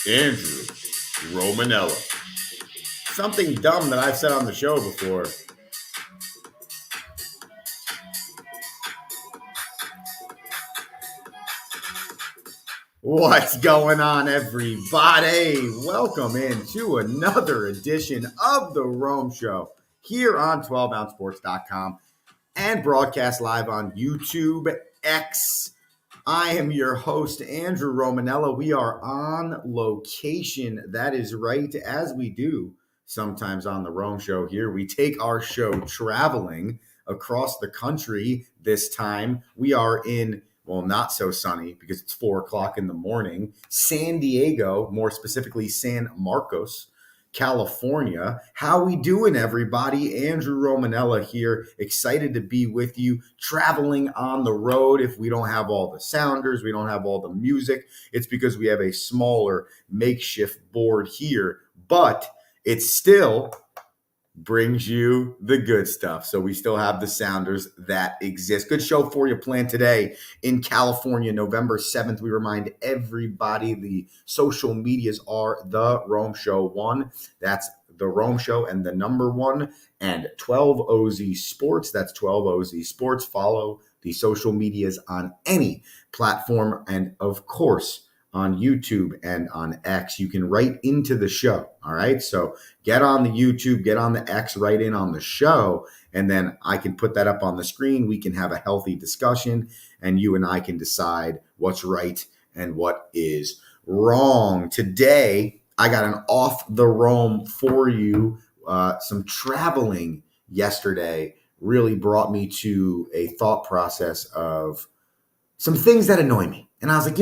Andrew Romanella. Something dumb that I've said on the show before. What's going on, everybody? Welcome into another edition of The Rome Show here on 12ouncesports.com and broadcast live on YouTube X. I am your host, Andrew Romanella. We are on location. That is right, as we do sometimes on The Rome Show here. We take our show traveling across the country this time. We are in, well, not so sunny because it's 4 o'clock in the morning, San Diego, more specifically San Marcos, California. How we doing, everybody? Andrew Romanella here, excited to be with you, traveling on the road. If we don't have all the sounders, we don't have all the music, it's because we have a smaller makeshift board here, but it still brings you the good stuff. So we still have the sounders that exist. Good show for you planned today in California, November 7th. We remind everybody the social medias are The Rome Show 1. That's The Rome Show and the number 1. And 12OZ Sports. That's 12OZ Sports. Follow the social medias on any platform. And of course, on YouTube and on X, you can write into the show. All right. So get on the YouTube, get on the X, write in on the show, and then I can put that up on the screen. We can have a healthy discussion, and you and I can decide what's right and what is wrong. Today, I got an off the Rome for you. Some traveling yesterday really brought me to a thought process of some things that annoy me. And I was like,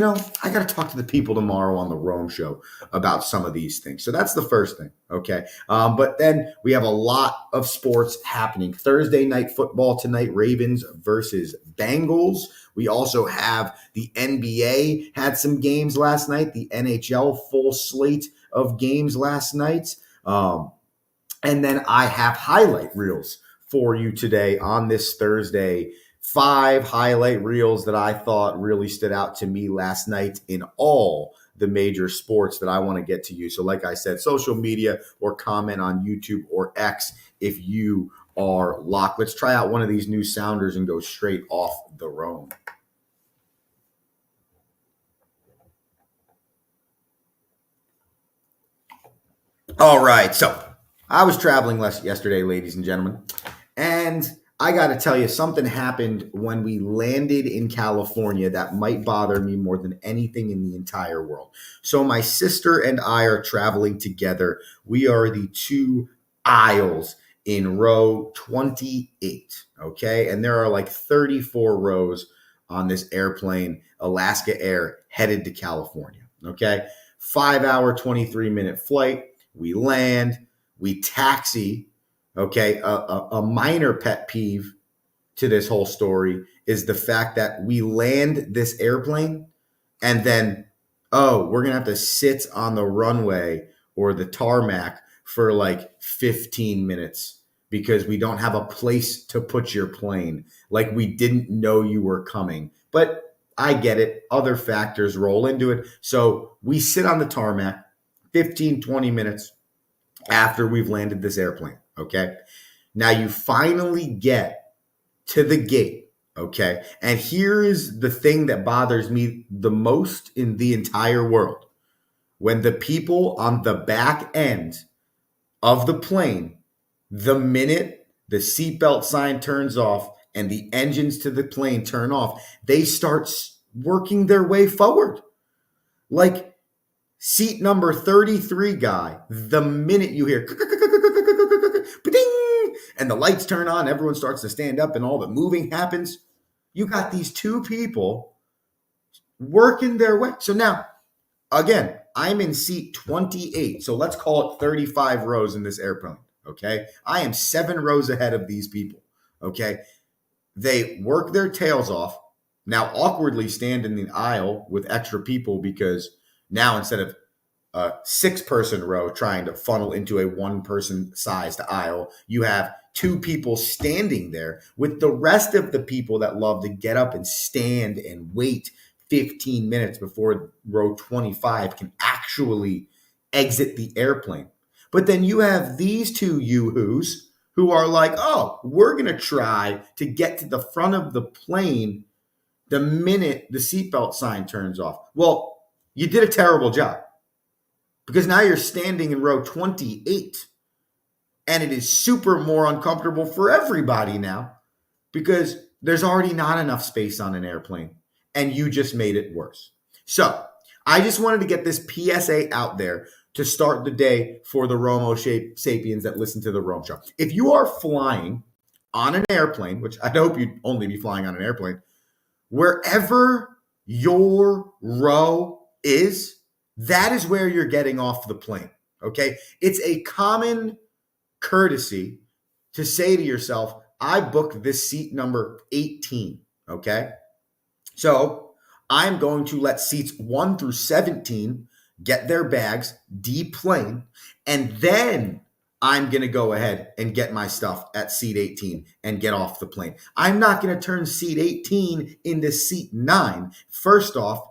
I got to talk to the people tomorrow on the Rome Show about some of these things. So that's the first thing, okay? But then we have a lot of sports happening. Thursday night football tonight, Ravens versus Bengals. We also have the NBA had some games last night. The NHL full slate of games last night. And then I have highlight reels for you today on this Thursday. 5 highlight reels that I thought really stood out to me last night in all the major sports that I want to get to you. So like I said, social media or comment on YouTube or X if you are locked. Let's try out one of these new sounders and go straight off the Rome. All right, so I was traveling yesterday, ladies and gentlemen, and I got to tell you, something happened when we landed in California that might bother me more than anything in the entire world. So my sister and I are traveling together. We are the 2 aisles in row 28, okay? And there are like 34 rows on this airplane, Alaska Air, headed to California, okay? 5-hour, 23-minute flight. We land, we taxi. Okay, a minor pet peeve to this whole story is the fact that we land this airplane and then, we're going to have to sit on the runway or the tarmac for like 15 minutes because we don't have a place to put your plane. Like we didn't know you were coming. But I get it. Other factors roll into it. So we sit on the tarmac 15, 20 minutes after we've landed this airplane. Okay. Now you finally get to the gate. Okay. And here is the thing that bothers me the most in the entire world. When the people on the back end of the plane, the minute the seatbelt sign turns off and the engines to the plane turn off, they start working their way forward. Like seat number 33 guy, the minute you hear and the lights turn on, everyone starts to stand up and all the moving happens. You got these 2 people working their way. So now, again, I'm in seat 28. So let's call it 35 rows in this airplane. Okay. I am 7 rows ahead of these people. Okay. They work their tails off. Now awkwardly stand in the aisle with extra people because now instead of a 6-person row trying to funnel into a 1-person sized aisle, you have 2 people standing there with the rest of the people that love to get up and stand and wait 15 minutes before row 25 can actually actually exit the airplane. But then you have these two yoo-hoos who are like, oh, we're going to try to get to the front of the plane the minute the seatbelt sign turns off. Well, you did a terrible job because now you're standing in row 28 and it is super more uncomfortable for everybody now because there's already not enough space on an airplane and you just made it worse. So I just wanted to get this PSA out there to start the day for the Romo Sapiens that listen to the Rome Show. If you are flying on an airplane, which I hope you'd only be flying on an airplane, wherever your row is, that is where you're getting off the plane, okay? It's a common courtesy to say to yourself, I booked this seat number 18, okay? So I'm going to let seats 1 through 17 get their bags, deplane, and then I'm going to go ahead and get my stuff at seat 18 and get off the plane. I'm not going to turn seat 18 into seat 9. First off,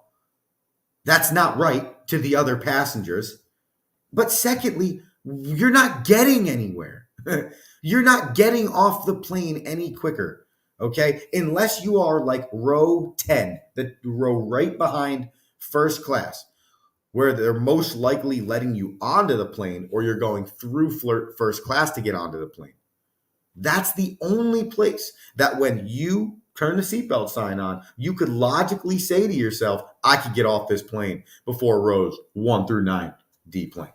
that's not right to the other passengers. But secondly, you're not getting anywhere. You're not getting off the plane any quicker, okay? Unless you are like row 10, the row right behind first class, where they're most likely letting you onto the plane or you're going through first class to get onto the plane. That's the only place that when you turn the seatbelt sign on, you could logically say to yourself, I could get off this plane before rows 1 through 9 deplane.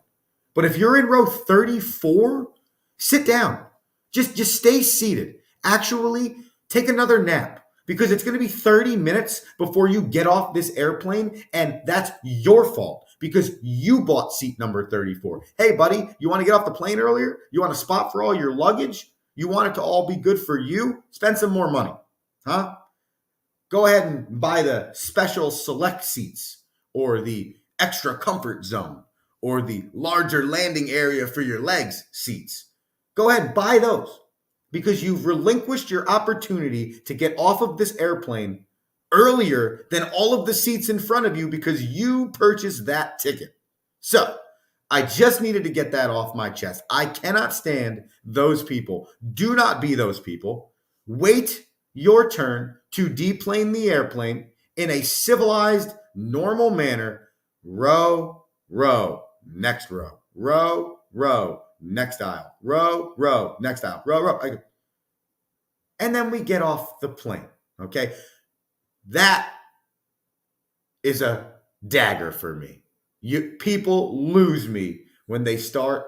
But if you're in row 34, sit down. Just stay seated. Actually, take another nap because it's going to be 30 minutes before you get off this airplane, and that's your fault because you bought seat number 34. Hey, buddy, you want to get off the plane earlier? You want a spot for all your luggage? You want it to all be good for you? Spend some more money, huh? Go ahead and buy the special select seats or the extra comfort zone or the larger landing area for your legs seats. Go ahead and buy those because you've relinquished your opportunity to get off of this airplane earlier than all of the seats in front of you because you purchased that ticket. So I just needed to get that off my chest. I cannot stand those people. Do not be those people. Wait your turn to deplane the airplane in a civilized, normal manner. Row, row, next row, row, row, next aisle, row, next aisle, row. And then we get off the plane, okay? That is a dagger for me. People lose me when they start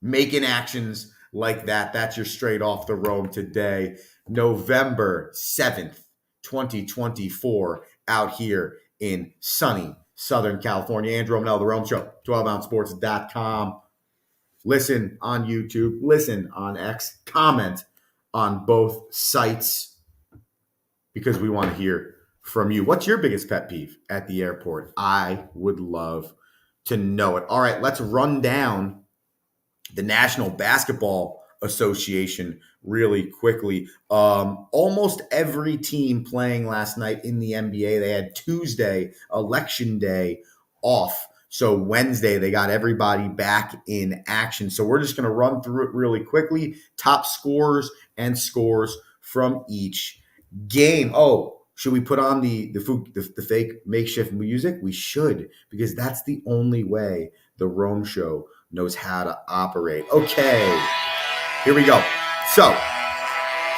making actions like that. That's your straight off the Rome today, November 7th, 2024, out here in sunny Southern California. Andrew Romanell, The Rome Show, 12ouncesports.com. Listen on YouTube, listen on X, comment on both sites because we want to hear from you. What's your biggest pet peeve at the airport? I would love to know it. All right, let's run down the National Basketball Association really quickly. Almost every team playing last night in the NBA, they had Tuesday, Election Day, off. So Wednesday, they got everybody back in action. So we're just going to run through it really quickly. Top scorers and scores from each game. Oh, should we put on the fake makeshift music? We should, because that's the only way the Rome Show knows how to operate. Okay, here we go. So,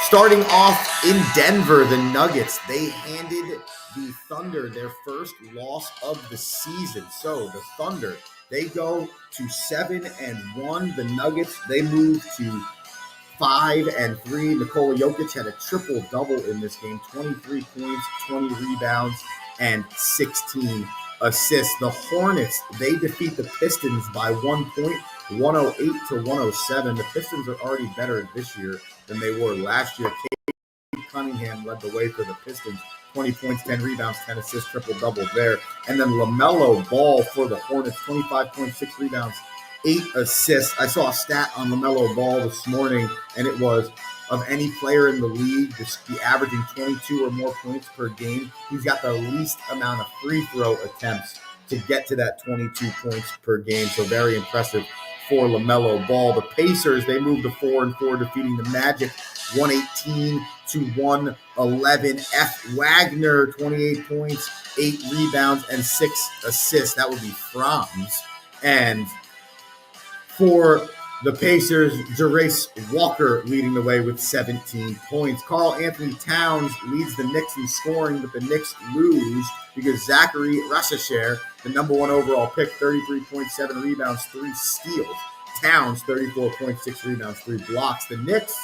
starting off in Denver, the Nuggets, they handed the Thunder their first loss of the season. So, the Thunder, they go to 7-1. The Nuggets, they move to 5-3. Nikola Jokic had a triple-double in this game, 23 points, 20 rebounds, and 16 assists. The Hornets, they defeat the Pistons by 1 point, 108-107. The Pistons are already better this year than they were last year. Cade Cunningham led the way for the Pistons. 20 points, 10 rebounds, 10 assists, triple-double there. And then LaMelo Ball for the Hornets, 25 points, 6 rebounds, 8 assists. I saw a stat on LaMelo Ball this morning, and it was of any player in the league, be averaging 22 or more points per game. He's got the least amount of free throw attempts to get to that 22 points per game. So very impressive for LaMelo Ball. The Pacers, they moved to 4-4, defeating the Magic 118-111. F. Wagner, 28 points, 8 rebounds, and 6 assists. That would be Franz. And for the Pacers, Jarace Walker leading the way with 17 points. Karl Anthony Towns leads the Knicks in scoring, but the Knicks lose because Zachary Rashacher, the number 1 overall pick, 33.7 rebounds, 3 steals. Towns, 34.6 rebounds, 3 blocks. The Knicks,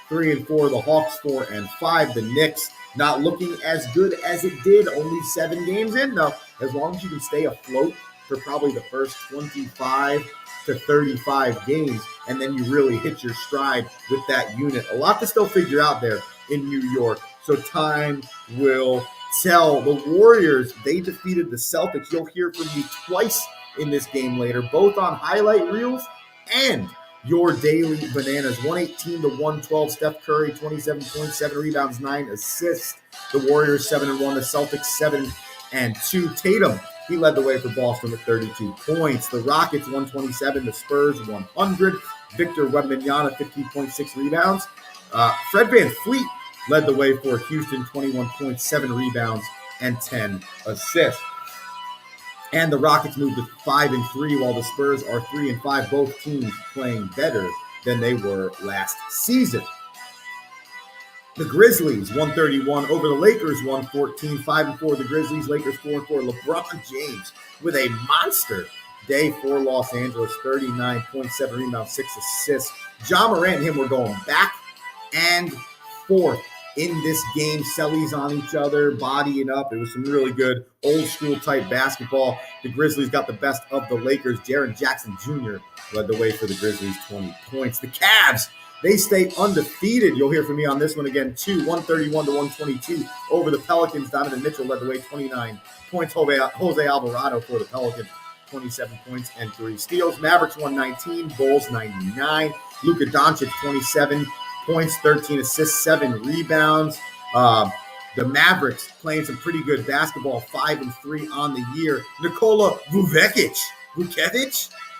3-4. The Hawks, 4-5. The Knicks not looking as good as it did. Only 7 games in, though. As long as you can stay afloat for probably the first 25 to 35 games, and then you really hit your stride with that unit. A lot to still figure out there in New York, so time will tell. The Warriors, they defeated the Celtics. You'll hear from me twice in this game later, both on highlight reels and your daily bananas. 118-112. Steph Curry, 27 points, 7 rebounds, 9 assists. The Warriors 7-1. The Celtics 7-2. Tatum, he led the way for Boston with 32 points. The Rockets 127. The Spurs 100. Victor Wembanyama 15.6 rebounds. Fred VanVleet led the way for Houston, 21 points, 7 rebounds, and 10 assists. And the Rockets moved to 5-3, while the Spurs are 3-5. Both teams playing better than they were last season. The Grizzlies 131 over the Lakers 114. 5-4 the Grizzlies. Lakers 4-4. LeBron James with a monster day for Los Angeles. 39.7 rebounds, 6 assists. Ja Morant and him were going back and forth in this game. Sellies on each other, bodying up. It was some really good old school type basketball. The Grizzlies got the best of the Lakers. Jaren Jackson Jr. led the way for the Grizzlies, 20 points. The Cavs, they stay undefeated. You'll hear from me on this one again, too. 131-122 over the Pelicans. Donovan Mitchell led the way, 29 points. Jose Alvarado for the Pelicans, 27 points and 3 steals. Mavericks 119, Bulls 99. Luka Doncic, 27 points, 13 assists, 7 rebounds. The Mavericks playing some pretty good basketball, 5-3 on the year. Nikola Vucevic,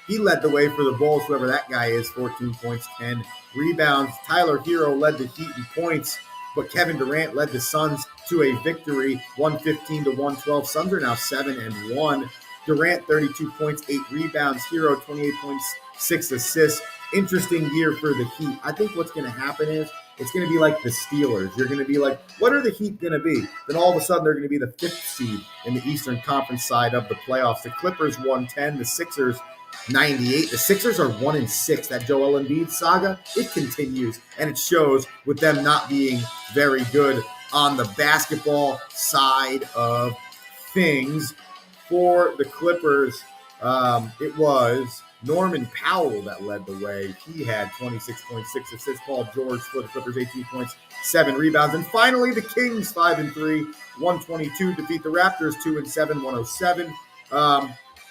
he led the way for the Bulls, whoever that guy is, 14 points, 10 rebounds. Tyler Hero led the Heat in points, but Kevin Durant led the Suns to a victory, 115-112. Suns are now 7-1. Durant, 32 points, 8 rebounds. Hero, 28 points, 6 assists. Interesting year for the Heat. I think what's going to happen is it's going to be like the Steelers. You're going to be like, what are the Heat going to be? Then all of a sudden they're going to be the 5th seed in the Eastern Conference side of the playoffs. The Clippers 110, the Sixers 98. The Sixers are 1-6. That Joel Embiid saga, it continues, and it shows with them not being very good on the basketball side of things. For the Clippers, it was Norman Powell that led the way. He had 26.6 assists. Paul George for the Clippers, 18 points, 7 rebounds. And finally, the Kings, 5-3, 122, defeat the Raptors, 2-7, 107.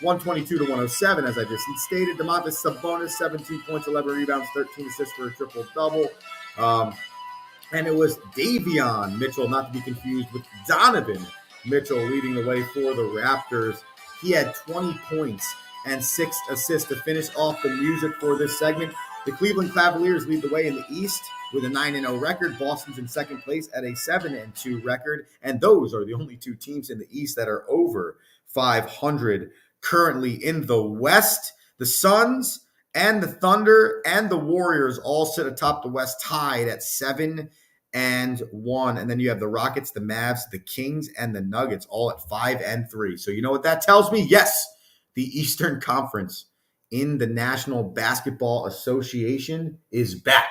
122-107, as I just stated. Domantas Sabonis, 17 points, 11 rebounds, 13 assists for a triple-double. And it was Davion Mitchell, not to be confused with Donovan Mitchell, leading the way for the Raptors. He had 20 points and 6 assists to finish off the music for this segment. The Cleveland Cavaliers lead the way in the East with a 9-0 record. Boston's in second place at a 7-2 record. And those are the only 2 teams in the East that are over 500 currently. In the West, the Suns and the Thunder and the Warriors all sit atop the West tied at 7-1. And then you have the Rockets, the Mavs, the Kings, and the Nuggets all at 5-3. So you know what that tells me? Yes, the Eastern Conference in the National Basketball Association is back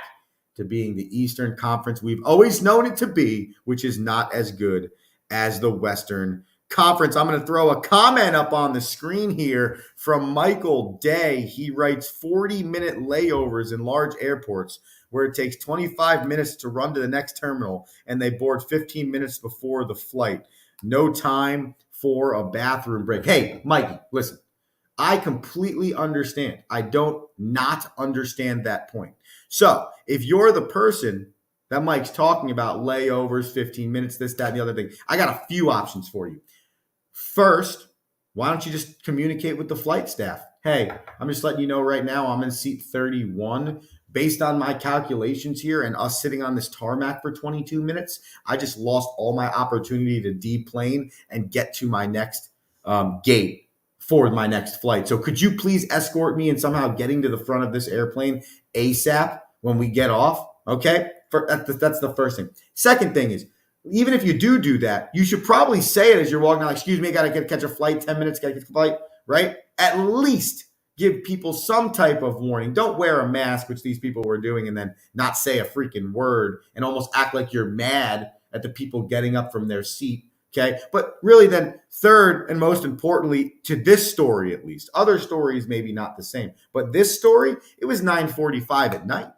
to being the Eastern Conference we've always known it to be, which is not as good as the Western Conference. I'm going to throw a comment up on the screen here from Michael Day. He writes 40-minute layovers in large airports where it takes 25 minutes to run to the next terminal and they board 15 minutes before the flight. No time for a bathroom break. Hey, Mikey, listen, I completely understand. I don't not understand that point. So if you're the person that Mike's talking about, layovers, 15 minutes, this, that, and the other thing, I got a few options for you. First, Why don't you just communicate with the flight staff? Hey, I'm just letting you know right now I'm in seat 31. Based on my calculations here and us sitting on this tarmac for 22 minutes, I just lost all my opportunity to deplane and get to my next gate for my next flight. So could you please escort me in somehow getting to the front of this airplane ASAP when we get off? Okay, that's the first thing. Second thing is, even if you do that, you should probably say it as you're walking out, like, excuse me, got to catch a flight, 10 minutes, got to catch a flight, right? At least give people some type of warning. Don't wear a mask, which these people were doing, and then not say a freaking word and almost act like you're mad at the people getting up from their seat, okay? But really then, third and most importantly, to this story at least, other stories maybe not the same, but this story, it was 9:45 at night.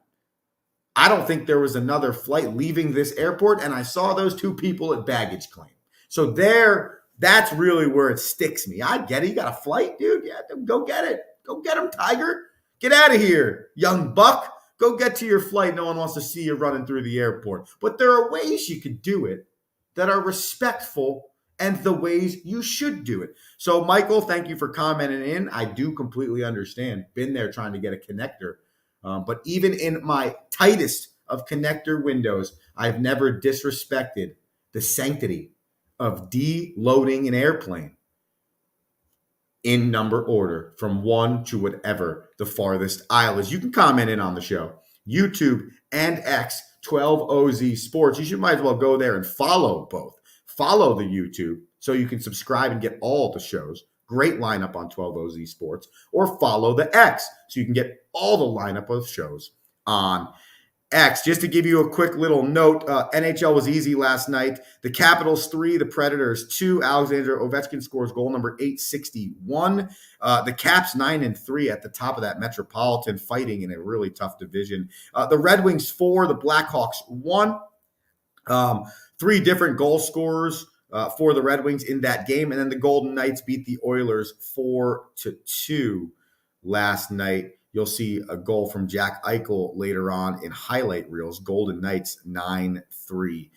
I don't think there was another flight leaving this airport, and I saw those two people at baggage claim. So that's really where it sticks me. I get it. You got a flight, dude? Yeah, go get it. Go get him, Tiger. Get out of here, young buck. Go get to your flight. No one wants to see you running through the airport. But there are ways you could do it that are respectful and the ways you should do it. So, Michael, thank you for commenting in. I do completely understand. Been there trying to get a connector. But even in my tightest of connector windows, I've never disrespected the sanctity of deloading an airplane in number order from one to whatever the farthest aisle is. You can comment in on the show. YouTube and X, 12OZ Sports. You might as well go there and follow both. Follow the YouTube so you can subscribe and get all the shows. Great lineup on 12OZ Sports. Or follow the X so you can get all the lineup of shows on X. Just to give you a quick little note, NHL was easy last night. The Capitals 3, the Predators 2. Alexander Ovechkin scores goal number 861. The Caps 9-3 at the top of that Metropolitan, fighting in a really tough division. The Red Wings 4, the Blackhawks 1. 3 different goal scorers for the Red Wings in that game. And then the Golden Knights beat the Oilers 4-2 last night. You'll see a goal from Jack Eichel later on in highlight reels. Golden Knights 9-3-1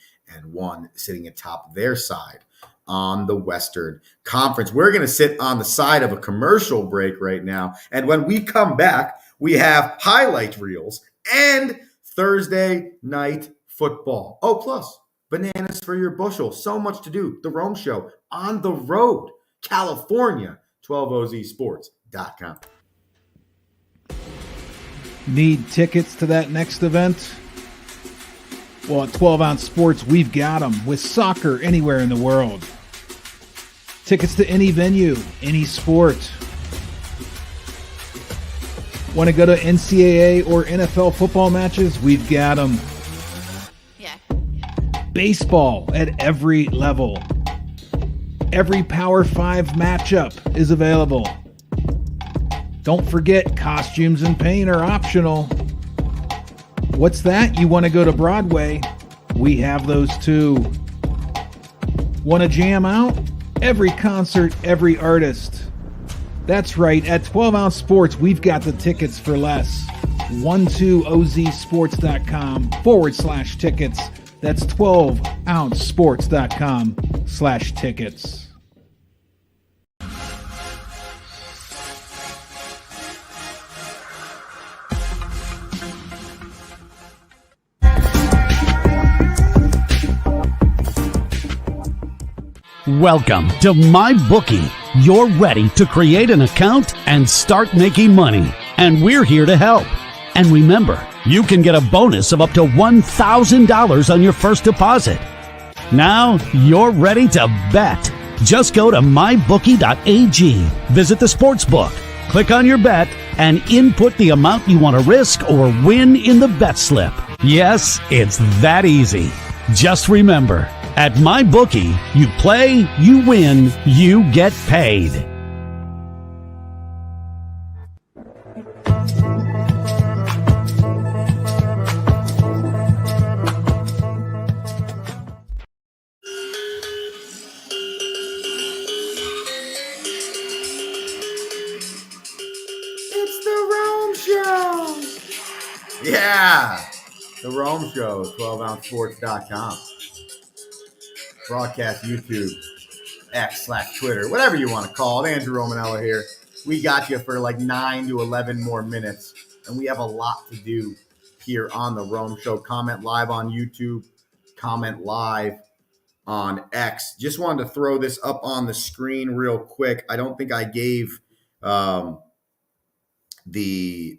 sitting atop their side on the Western Conference. We're going to sit on the side of a commercial break right now. And when we come back, we have highlight reels and Thursday night football. Oh, plus bananas for your bushel. So much to do. The Rome Show on the road, California, 12ozsports.com. Need tickets to that next event? Well, at 12 Ounce Sports, we've got them with soccer anywhere in the world. Tickets to any venue, any sport. Want to go to NCAA or NFL football matches? We've got them. Yeah. Baseball at every level. Every Power 5 matchup is available. Don't forget, costumes and paint are optional. What's that? You want to go to Broadway? We have those too. Want to jam out? Every concert, every artist. That's right, at 12 Ounce Sports, we've got the tickets for less. 12ozsports.com/tickets. That's 12ouncesports.com/tickets. Welcome to MyBookie. You're ready to create an account and start making money, and we're here to help. And remember, you can get a bonus of up to $1,000 on your first deposit. Now you're ready to bet. Just go to mybookie.ag, visit the sportsbook, click on your bet, and input the amount you want to risk or win in the bet slip. Yes, it's that easy. Just remember, at MyBookie, you play, you win, you get paid. It's the Rome Show. Yeah, the Rome Show, 12ouncesports.com. Broadcast YouTube X/Twitter, whatever you want to call it. Andrew Romanella here. We got you for like 9 to 11 more minutes, and we have a lot to do here on the Rome Show. Comment live on YouTube, comment live on X. Just wanted to throw this up on the screen real quick. I don't think I gave the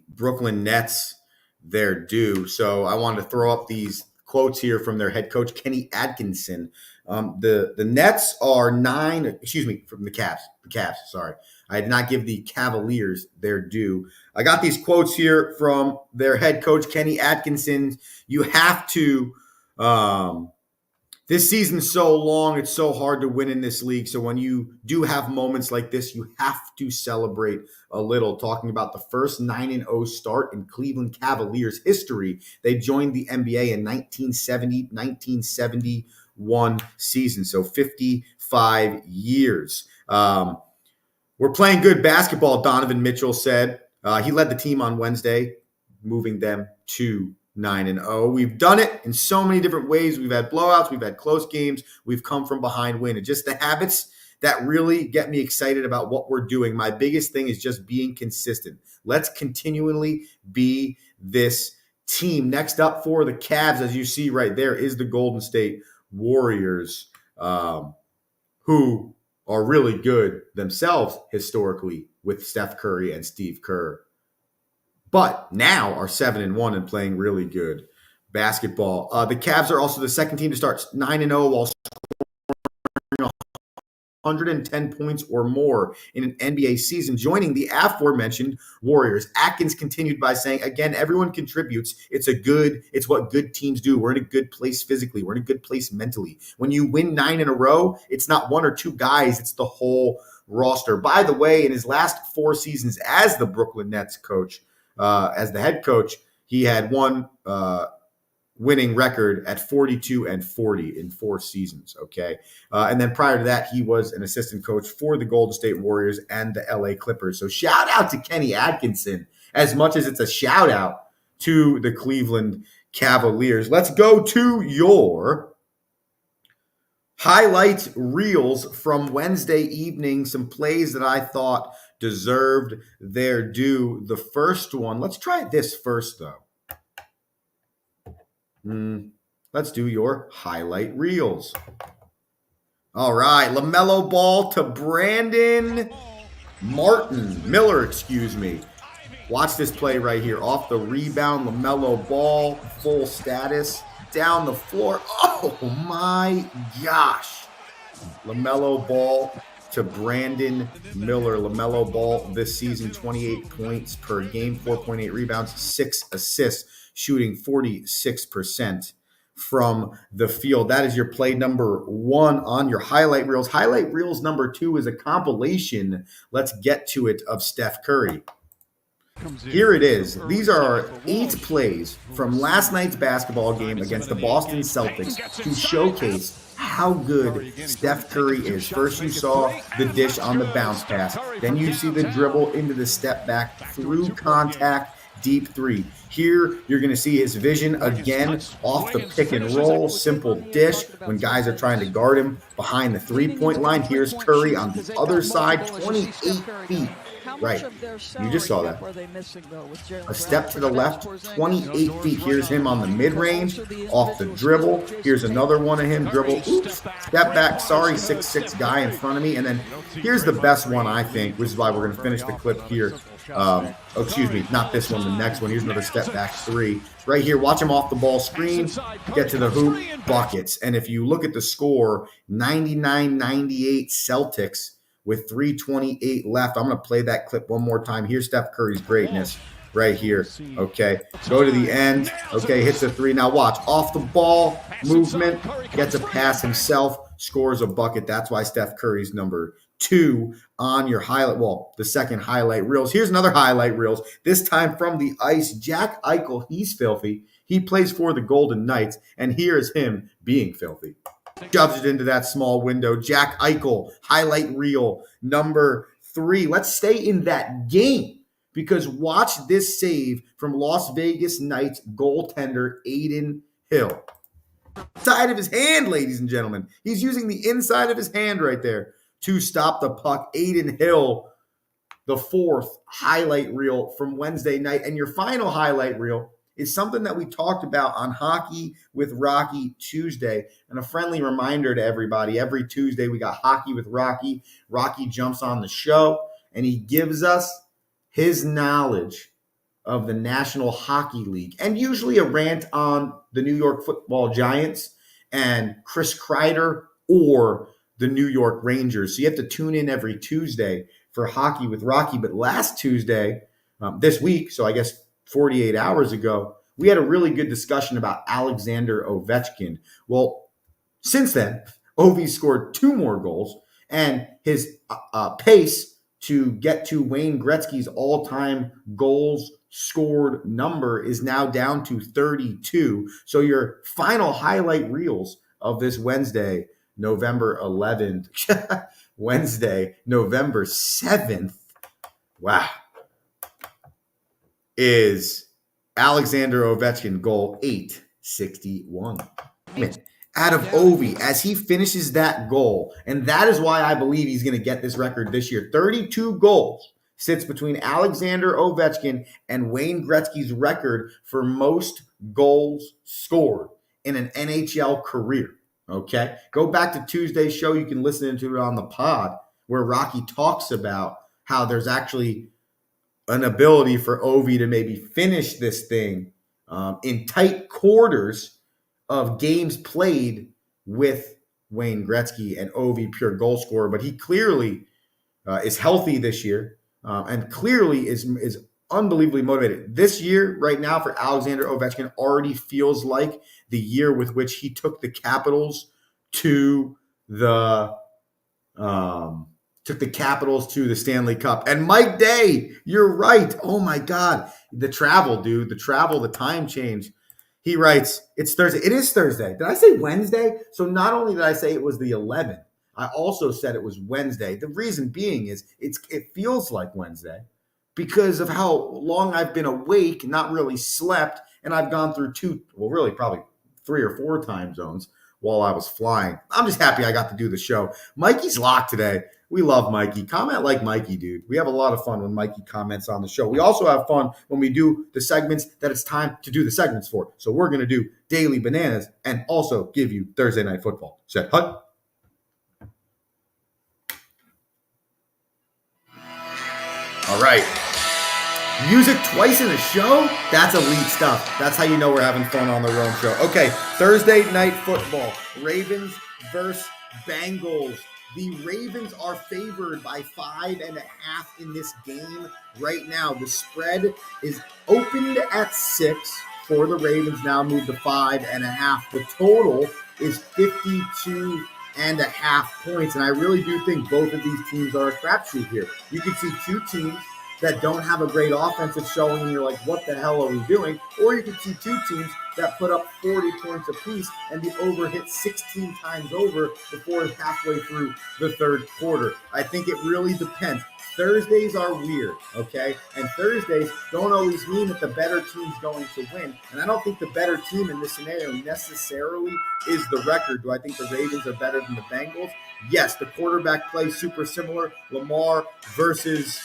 Brooklyn Nets their due, so I wanted to throw up these quotes here from their head coach, Kenny Atkinson. The Nets are from the Cavs, sorry. I did not give the Cavaliers their due. I got these quotes here from their head coach, Kenny Atkinson. You have to, this season's so long, it's so hard to win in this league. So when you do have moments like this, you have to celebrate a little. Talking about the first 9-0 start in Cleveland Cavaliers history. They joined the NBA in 1971 season, so 55 years. We're playing good basketball, Donovan Mitchell said. He led the team on Wednesday, moving them to 9-0. We've done it in so many different ways. We've had blowouts. We've had close games. We've come from behind win. And just the habits that really get me excited about what we're doing. My biggest thing is just being consistent. Let's continually be this team. Next up for the Cavs, as you see right there, is the Golden State Warriors, who are really good themselves historically with Steph Curry and Steve Kerr, but now are 7-1 and playing really good basketball. The Cavs are also the second team to start 9-0 while scoring 110 points or more in an NBA season, joining the aforementioned Warriors. Atkins continued by saying, again, everyone contributes. It's what good teams do. We're in a good place physically. We're in a good place mentally. When you win 9 in a row, it's not one or two guys. It's the whole roster. By the way, in his last 4 seasons as the Brooklyn Nets coach, as the head coach, he had one winning record at 42-40 in 4 seasons. Okay. And then prior to that, he was an assistant coach for the Golden State Warriors and the LA Clippers. So shout out to Kenny Atkinson, as much as it's a shout out to the Cleveland Cavaliers. Let's go to your highlight reels from Wednesday evening. Some plays that I thought deserved their due. The first one, let's try this first, though. Let's do your highlight reels. All right, LaMelo Ball to Brandon Miller. Watch this play right here. Off the rebound, LaMelo Ball, full status, down the floor. Oh, my gosh. LaMelo Ball to Brandon Miller. LaMelo Ball this season, 28 points per game, 4.8 rebounds, 6 assists, shooting 46% from the field. That is your play number 1 on your highlight reels. Highlight reels number 2 is a compilation. Let's get to it, of Steph Curry. Here it is. These are our 8 plays from last night's basketball game against the Boston Celtics to showcase how good Steph Curry is. First, you saw the dish on the bounce pass. Then you see the dribble into the step back through contact, deep 3. Here, you're going to see his vision again off the pick and roll, simple dish when guys are trying to guard him behind the 3-point line. Here's Curry on the other side, 28 feet. Right. You just saw that. A step to the left, 28 feet. Here's him on the mid-range, off the dribble. Here's another one of him, dribble. Oops. Step back. Sorry, 6'6" guy in front of me. And then here's the best one, I think, which is why we're going to finish the clip here. Not this one, the next one. Here's another step back 3. Right here, watch him off the ball screen, get to the hoop, buckets. And if you look at the score, 99-98 Celtics with 3:28 left. I'm going to play that clip one more time. Here's Steph Curry's greatness right here. Okay, go to the end. Okay, hits a 3. Now watch, off the ball, movement, gets a pass himself, scores a bucket. That's why Steph Curry's number 2 on your highlight, the second highlight reels. Here's another highlight reels, this time from the ice. Jack Eichel, he's filthy. He plays for the Golden Knights, and here's him being filthy. Shoves it into that small window. Jack Eichel, highlight reel number 3. Let's stay in that game, because watch this save from Las Vegas Knights goaltender Adin Hill. Side of his hand, ladies and gentlemen. He's using the inside of his hand right there. to stop the puck. Aiden Hill, the fourth highlight reel from Wednesday night. And your final highlight reel is something that we talked about on Hockey with Rocky Tuesday. And a friendly reminder to everybody, every Tuesday we got Hockey with Rocky. Rocky jumps on the show and he gives us his knowledge of the National Hockey League and usually a rant on the New York Football Giants and Chris Kreider or the New York Rangers. So you have to tune in every Tuesday for Hockey with Rocky. But last Tuesday, this week, so I guess 48 hours ago, we had a really good discussion about Alexander Ovechkin. Well, since then, Ovi scored 2 more goals, and his pace to get to Wayne Gretzky's all-time goals scored number is now down to 32. So your final highlight reels of this Wednesday, November 11th, Wednesday, November 7th, wow, is Alexander Ovechkin goal 861. Out of Ovi as he finishes that goal. And that is why I believe he's going to get this record this year. 32 goals sits between Alexander Ovechkin and Wayne Gretzky's record for most goals scored in an NHL career. Okay? Go back to Tuesday's show. You can listen to it on the pod where Rocky talks about how there's actually an ability for Ovi to maybe finish this thing in tight quarters of games played with Wayne Gretzky and Ovi, pure goal scorer. But he clearly is healthy this year and clearly is unbelievably motivated. This year, right now, for Alexander Ovechkin already feels like the year with which he took the Capitals to the Stanley Cup. And Mike Day, you're right. Oh my God. The travel, dude. The time change. He writes, it's Thursday. It is Thursday. Did I say Wednesday? So not only did I say it was the 11th, I also said it was Wednesday. The reason being is it feels like Wednesday because of how long I've been awake, not really slept, and I've gone through probably 3 or 4 time zones while I was flying. I'm just happy I got to do the show. Mikey's locked today. We love Mikey. Comment like Mikey, dude. We have a lot of fun when Mikey comments on the show. We also have fun when we do the segments that it's time to do the segments for. So we're going to do Daily Bananas and also give you Thursday Night Football. Set hut. All right. Music twice in a show? That's elite stuff. That's how you know we're having fun on the Rome Show. Okay, Thursday Night Football. Ravens versus Bengals. The Ravens are favored by 5.5 in this game right now. The spread is opened at 6 for the Ravens, now moved to 5.5. The total is 52.5 points, and I really do think both of these teams are a crapshoot here. You can see 2 teams that don't have a great offensive showing, and you're like, what the hell are we doing? Or you can see 2 teams that put up 40 points apiece, and the over hit 16 times over before halfway through the third quarter. I think it really depends. Thursdays are weird, okay? And Thursdays don't always mean that the better team's going to win. And I don't think the better team in this scenario necessarily is the record. Do I think the Ravens are better than the Bengals? Yes, the quarterback play super similar. Lamar versus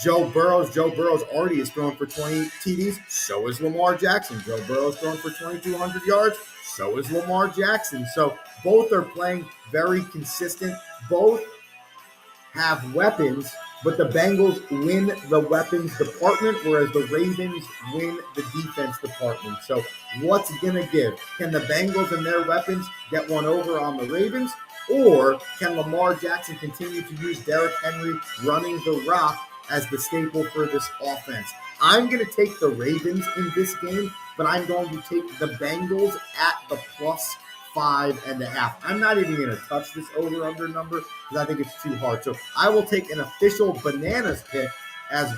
Joe Burrows. Joe Burrows already has thrown for 20 TDs. So is Lamar Jackson. Joe Burrows thrown for 2,200 yards. So is Lamar Jackson. So both are playing very consistent. Both have weapons, but the Bengals win the weapons department, whereas the Ravens win the defense department. So what's going to give? Can the Bengals and their weapons get one over on the Ravens? Or can Lamar Jackson continue to use Derrick Henry running the rock as the staple for this offense? I'm going to take the Ravens in this game, but I'm going to take the Bengals at the plus 5.5. I'm not even going to touch this over-under number because I think it's too hard. So I will take an official bananas pick as as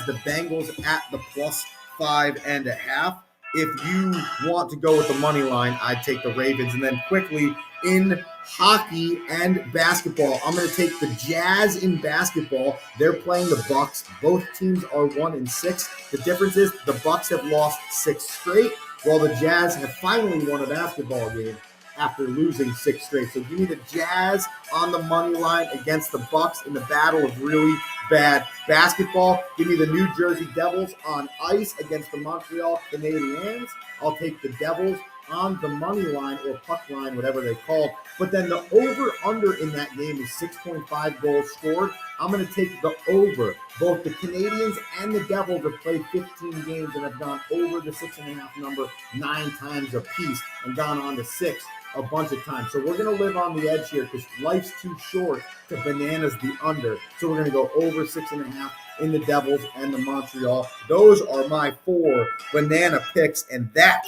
the Bengals at the plus 5.5. If you want to go with the money line, I'd take the Ravens. And then quickly in hockey and basketball, I'm going to take the Jazz in basketball. They're playing the Bucks. Both teams are 1-6. The difference is the Bucks have lost 6 straight, while the Jazz have finally won a basketball game after losing 6 straight. So give me the Jazz on the money line against the Bucks in the battle of really bad basketball. Give me the New Jersey Devils on ice against the Montreal Canadiens. I'll take the Devils on the money line or puck line, whatever they call it. But then the over-under in that game is 6.5 goals scored. I'm going to take the over. Both the Canadiens and the Devils have played 15 games and have gone over the 6.5 number 9 times apiece and gone on to 6 a bunch of times. So we're going to live on the edge here because life's too short to bananas the under. So we're going to go over 6.5 in the Devils and the Montreal. Those are my 4 banana picks. And that,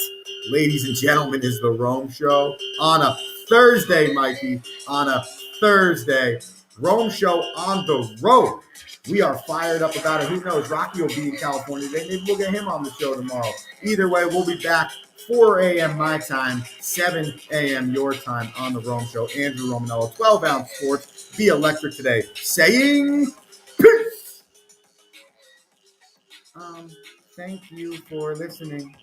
ladies and gentlemen, is the Rome Show on a Thursday, Mikey. On a Thursday. Rome Show on the road. We are fired up about it. Who knows? Rocky will be in California today. Maybe we'll get him on the show tomorrow. Either way, we'll be back 4 a.m. my time, 7 a.m. your time on the Rome Show. Andrew Romanello, 12-ounce sports. Be electric today. Saying peace. Thank you for listening.